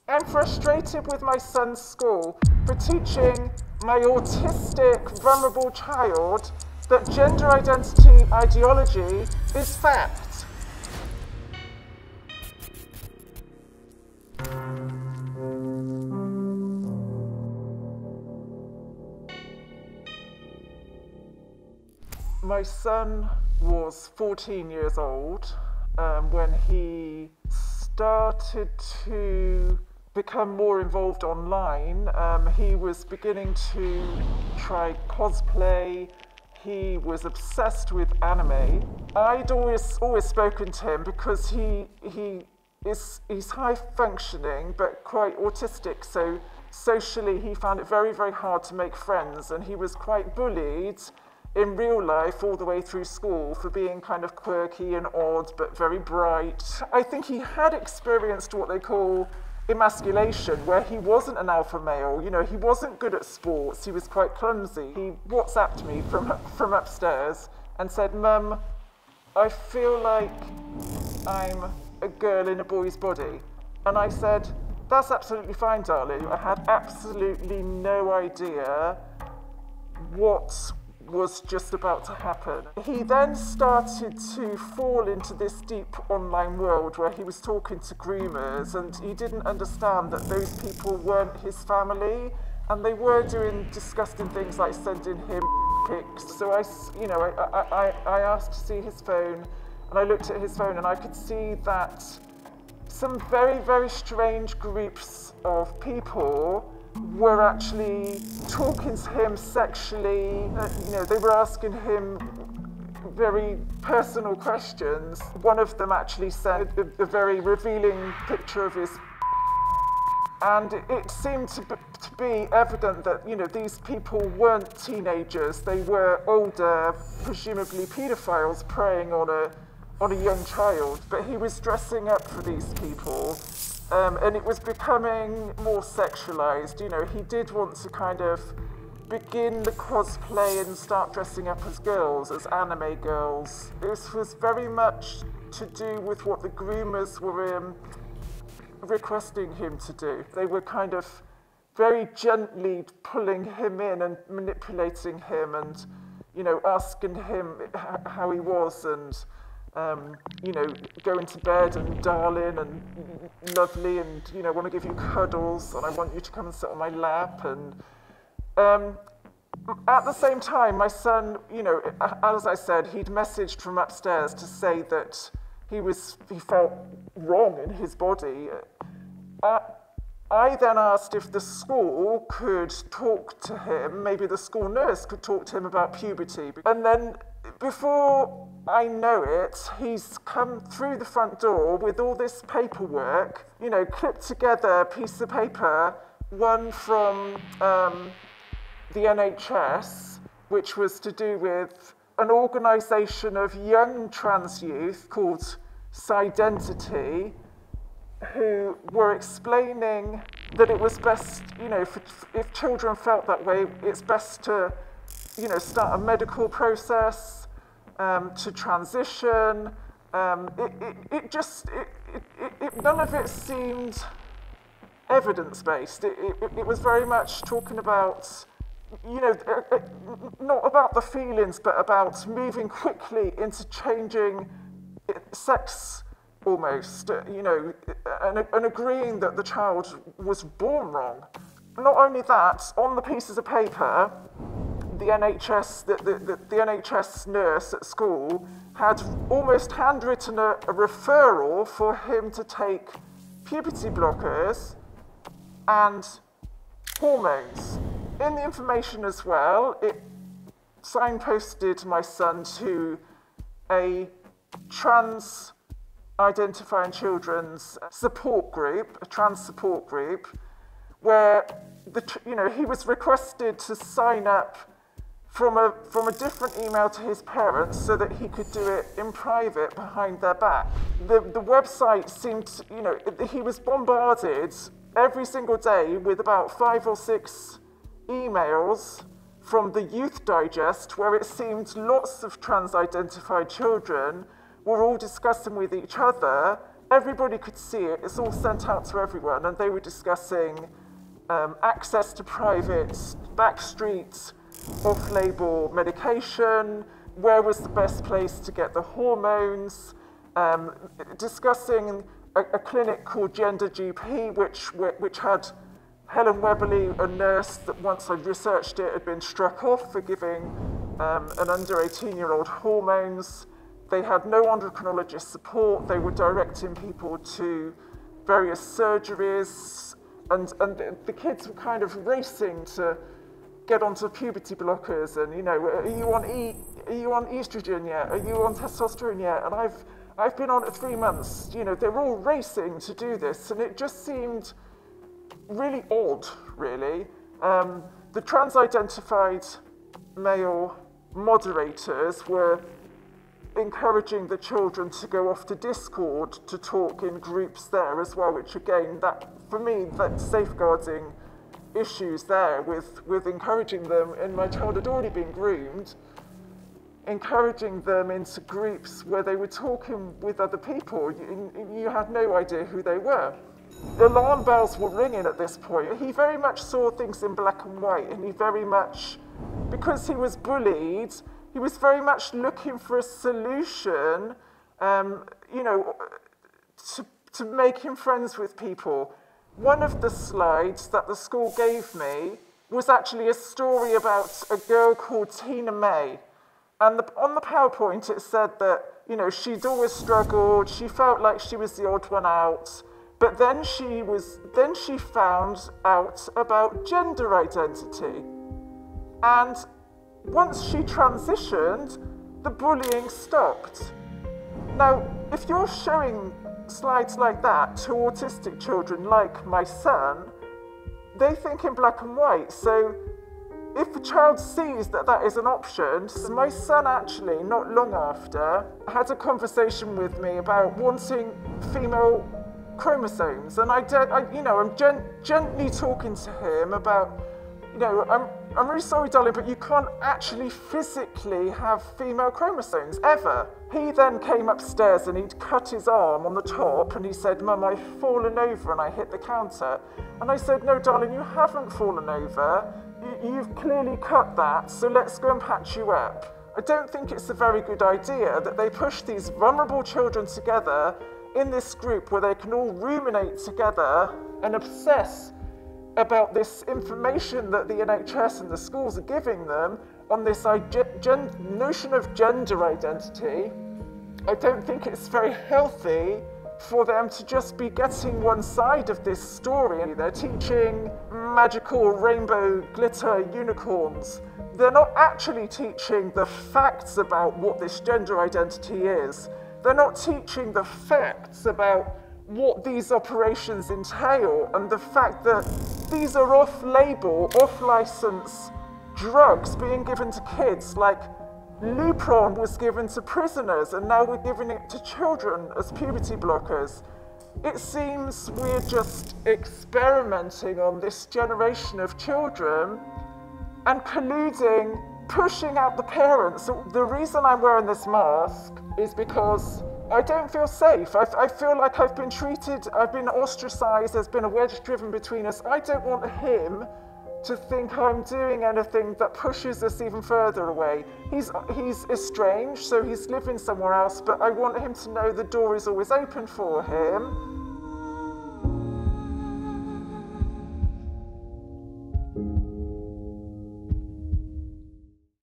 I'm frustrated with my son's school for teaching my autistic, vulnerable child that gender identity ideology is fact. My son was 14 years old when he started to become more involved online. He was beginning to try cosplay. He was obsessed with anime. I'd always spoken to him because he's high functioning but quite autistic, so socially he found it very, very hard to make friends, and he was quite bullied in real life all the way through school for being kind of quirky and odd but very bright. I think he had experienced what they call emasculation, where he wasn't an alpha male. You know, he wasn't good at sports, he was quite clumsy. He WhatsApped me from upstairs and said, "Mum, I feel like I'm a girl in a boy's body." And I said, "That's absolutely fine, darling." I had absolutely no idea what was just about to happen. He then started to fall into this deep online world where he was talking to groomers, and he didn't understand that those people weren't his family, and they were doing disgusting things like sending him pics. So I asked to see his phone, and I looked at his phone and I could see that some very, very strange groups of people were actually talking to him sexually. They were asking him very personal questions. One of them actually sent a very revealing picture of his, and it seemed to be evident that, these people weren't teenagers. They were older, presumably paedophiles preying on a young child. But he was dressing up for these people. And it was becoming more sexualized. He did want to kind of begin the cosplay and start dressing up as girls, as anime girls. This was very much to do with what the groomers were requesting him to do. They were kind of very gently pulling him in and manipulating him and, asking him how he was, and going to bed and darling and lovely, and want to give you cuddles, and I want you to come and sit on my lap. And at the same time, my son, as I said, he'd messaged from upstairs to say that he felt wrong in his body. I then asked if the school could talk to him, maybe the school nurse could talk to him about puberty. And then before I know it, he's come through the front door with all this paperwork, clipped together piece of paper, one from the NHS, which was to do with an organisation of young trans youth called Identity, who were explaining that it was best, if children felt that way, it's best to, start a medical process, to transition. None of it seemed evidence-based. It was very much talking about, not about the feelings, but about moving quickly into changing sex almost, and agreeing that the child was born wrong. Not only that, on the pieces of paper, the NHS nurse at school had almost handwritten a referral for him to take puberty blockers and hormones. In the information as well, it signposted my son to a trans identifying children's support group, a trans support group, where he was requested to sign up from a different email to his parents so that he could do it in private behind their back. The website seemed to, he was bombarded every single day with about 5 or 6 emails from the Youth Digest, where it seemed lots of trans-identified children were all discussing with each other everybody could see it. It's all sent out to everyone, and they were discussing access to private backstreet off-label medication, where was the best place to get the hormones, discussing a clinic called Gender GP, which had Helen Weberly, a nurse that once I'd researched it had been struck off for giving an under 18-year-old hormones. They had no endocrinologist support. They were directing people to various surgeries, and the kids were kind of racing to get onto puberty blockers. And are you on estrogen yet? Are you on testosterone yet? And I've been on it 3 months. They're all racing to do this, and it just seemed really odd, really. The trans-identified male moderators were encouraging the children to go off to Discord to talk in groups there as well, which again, that for me, that safeguarding issues there with encouraging them, and my child had already been groomed, encouraging them into groups where they were talking with other people. You had no idea who they were. The alarm bells were ringing at this point. He very much saw things in black and white, and he very much, because he was bullied, he was very much looking for a solution, to making friends with people. One of the slides that the school gave me was actually a story about a girl called Tina May. And on the PowerPoint it said that, she'd always struggled, she felt like she was the odd one out, but then she found out about gender identity. And once she transitioned, the bullying stopped. Now, if you're showing slides like that to autistic children like my son, they think in black and white. So if a child sees that that is an option, my son actually, not long after, had a conversation with me about wanting female chromosomes. And I'm gently talking to him about, I'm really sorry, darling, but you can't actually physically have female chromosomes, ever. He then came upstairs and he'd cut his arm on the top and he said, Mum, I've fallen over and I hit the counter. And I said, no, darling, you haven't fallen over. You've clearly cut that, so let's go and patch you up. I don't think it's a very good idea that they push these vulnerable children together in this group where they can all ruminate together and obsess about this information that the NHS and the schools are giving them on this notion of gender identity. I don't think it's very healthy for them to just be getting one side of this story. They're teaching magical rainbow glitter unicorns. They're not actually teaching the facts about what this gender identity is. They're not teaching the facts about what these operations entail and the fact that these are off-label, off-license drugs being given to kids, like Lupron was given to prisoners and now we're giving it to children as puberty blockers. It seems we're just experimenting on this generation of children and colluding, pushing out the parents. So the reason I'm wearing this mask is because I don't feel safe. I feel like I've been treated, I've been ostracized, there's been a wedge driven between us. I don't want him to think I'm doing anything that pushes us even further away. He's estranged, so he's living somewhere else, but I want him to know the door is always open for him.